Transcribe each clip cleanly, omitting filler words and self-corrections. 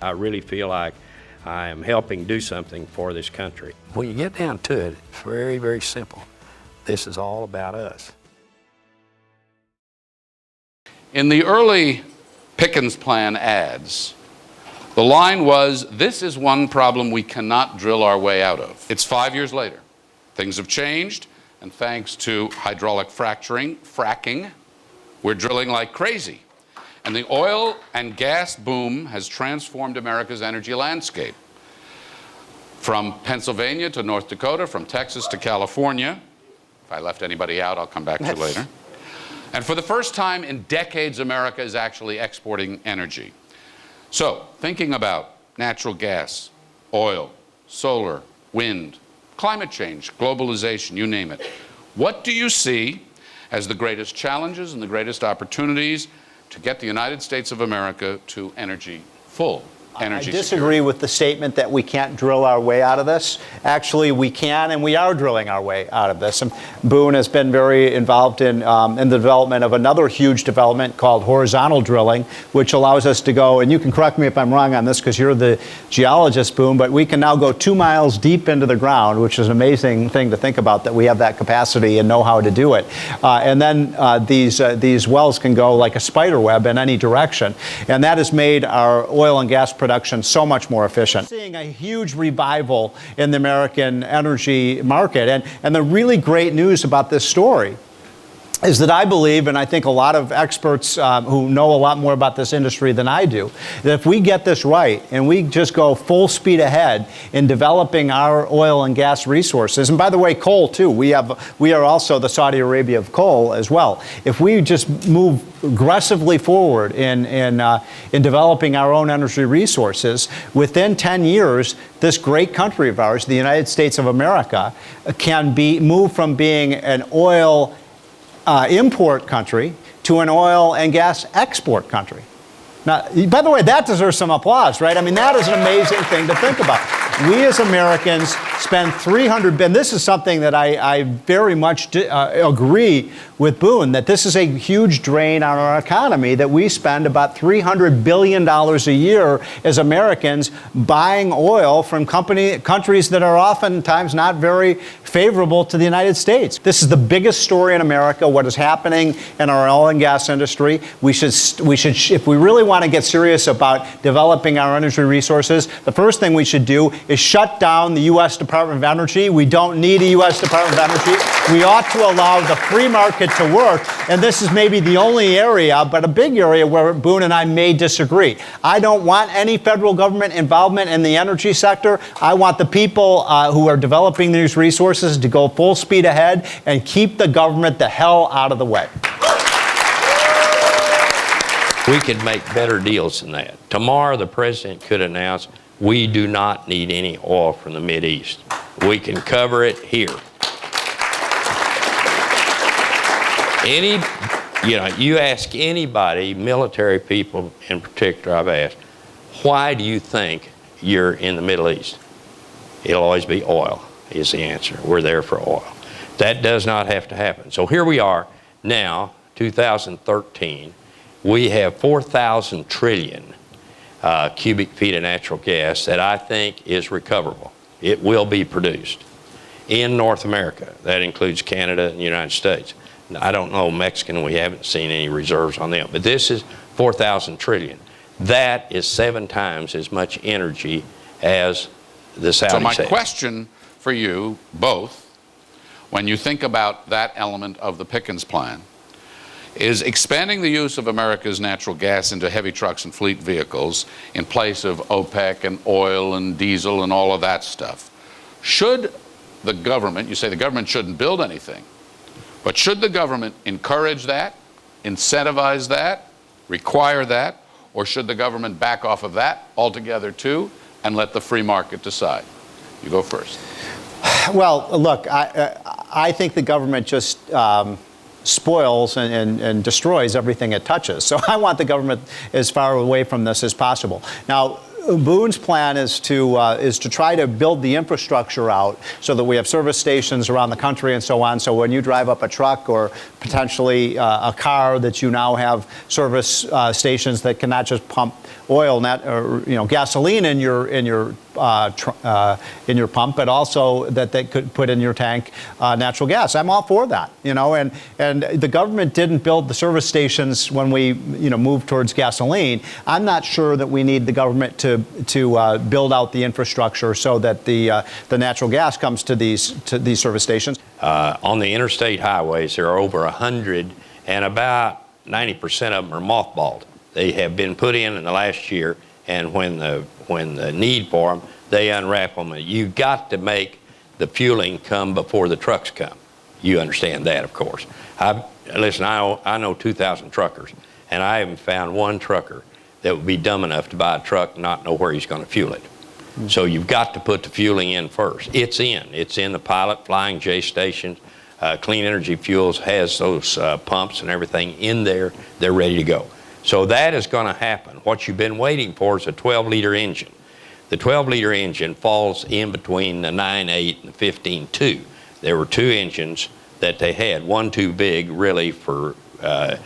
I really feel like I am helping do something for this country. When you get down to it, it's very, very simple. This is all about us. In the early Pickens plan ads, the line was, "This is one problem we cannot drill our way out of." It's 5 years later. Things have changed, and thanks to hydraulic fracking, we're drilling like crazy. And the oil and gas boom has transformed America's energy landscape. From Pennsylvania to North Dakota, from Texas to California. If I left anybody out, I'll come back to later. And for the first time in decades, America is actually exporting energy. So, thinking about natural gas, oil, solar, wind, climate change, globalization, you name it, what do you see as the greatest challenges and the greatest opportunities to get the United States of America to full energy I disagree with the statement that we can't drill our way out of this. Actually, we can, and we are drilling our way out of this. And Boone has been very involved in the development of another huge development called horizontal drilling, which allows us to go, and you can correct me if I'm wrong on this because you're the geologist, Boone, but we can now go 2 miles deep into the ground, which is an amazing thing to think about, that we have that capacity and know how to do it. And then these wells can go like a spider web in any direction. And that has made our oil and gas production so much more efficient. We're seeing a huge revival in the American energy market. And the really great news about this story is that I believe, and I think a lot of experts who know a lot more about this industry than I do, that if we get this right and we just go full speed ahead in developing our oil and gas resources, and by the way, coal too, we are also the Saudi Arabia of coal as well. If we just move aggressively forward in developing our own energy resources, within 10 years, this great country of ours, the United States of America, can move from being an oil import country to an oil and gas export country. Now, by the way, that deserves some applause, right? I mean, that is an amazing thing to think about. We as Americans spend $300 billion. This is something that I very much agree with Boone, that this is a huge drain on our economy, that we spend about $300 billion a year as Americans buying oil from countries that are oftentimes not very favorable to the United States. This is the biggest story in America, what is happening in our oil and gas industry. We should, if we really want to get serious about developing our energy resources, the first thing we should do is shut down the U.S. Department of Energy. We don't need a U.S. Department of Energy. We ought to allow the free market to work, and this is maybe the only area, but a big area where Boone and I may disagree. I don't want any federal government involvement in the energy sector. I want the people who are developing these resources to go full speed ahead and keep the government the hell out of the way. We could make better deals than that. Tomorrow, the president could announce, we do not need any oil from the Mideast. We can cover it here. You ask anybody, military people in particular, I've asked, why do you think you're in the Middle East? It'll always be oil is the answer. We're there for oil. That does not have to happen. So here we are now, 2013. We have 4,000 trillion cubic feet of natural gas that I think is recoverable. It will be produced in North America. That includes Canada and the United States. I don't know Mexican, we haven't seen any reserves on them, but this is 4,000 trillion. That is 7 times as much energy as the Saudis have. So my question for you both, when you think about that element of the Pickens plan, is expanding the use of America's natural gas into heavy trucks and fleet vehicles in place of OPEC and oil and diesel and all of that stuff. Should the government, you say the government shouldn't build anything, but should the government encourage that, incentivize that, require that, or should the government back off of that altogether too and let the free market decide? You go first. Well, look, I think the government just spoils and destroys everything it touches. So I want the government as far away from this as possible. Now, Boone's plan is to try to build the infrastructure out so that we have service stations around the country and so on. So when you drive up a truck or potentially a car, that you now have service stations that can not just pump oil, or gasoline in your pump, but also that they could put in your tank natural gas. I'm all for that, and the government didn't build the service stations when we moved towards gasoline. I'm not sure that we need the government to build out the infrastructure so that the natural gas comes to these service stations. On the interstate highways, there are over 100, and about 90% of them are mothballed. They have been put in the last year, and when the need for them, they unwrap them. You've got to make the fueling come before the trucks come. You understand that, of course. Listen, I know 2,000 truckers, and I haven't found one trucker that would be dumb enough to buy a truck and not know where he's going to fuel it. So you've got to put the fueling in first. It's in the pilot flying J stations. Clean Energy Fuels has those pumps and everything in there. They're ready to go. So that is going to happen. What you've been waiting for is a 12-liter engine. The 12-liter engine falls in between the 9.8 and the 15.2. There were two engines that they had, one too big really for a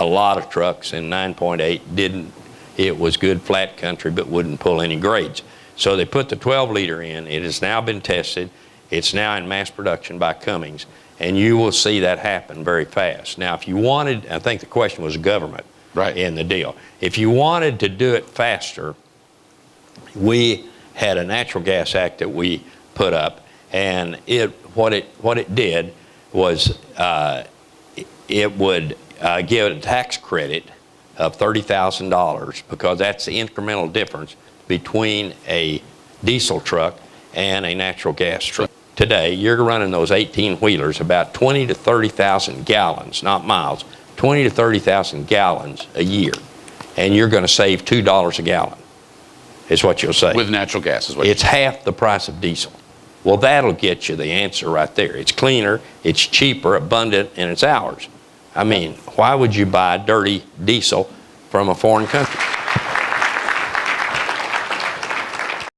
lot of trucks, and 9.8 didn't. It was good flat country but wouldn't pull any grades. So they put the 12-liter in. It has now been tested. It's now in mass production by Cummins, and you will see that happen very fast. Now, if you wanted, I think the question was government. Right. In the deal. If you wanted to do it faster, we had a natural gas act that we put up, and what it did was it would give a tax credit of $30,000, because that's the incremental difference between a diesel truck and a natural gas truck. Today, you're running those 18-wheelers about 20 to 30,000 gallons, not miles, 20 to 30,000 gallons a year, and you're going to save $2 a gallon, is what you'll save. With natural gas, is what it's half the price of diesel. Well, that'll get you the answer right there. It's cleaner, it's cheaper, abundant, and it's ours. I mean, why would you buy dirty diesel from a foreign country?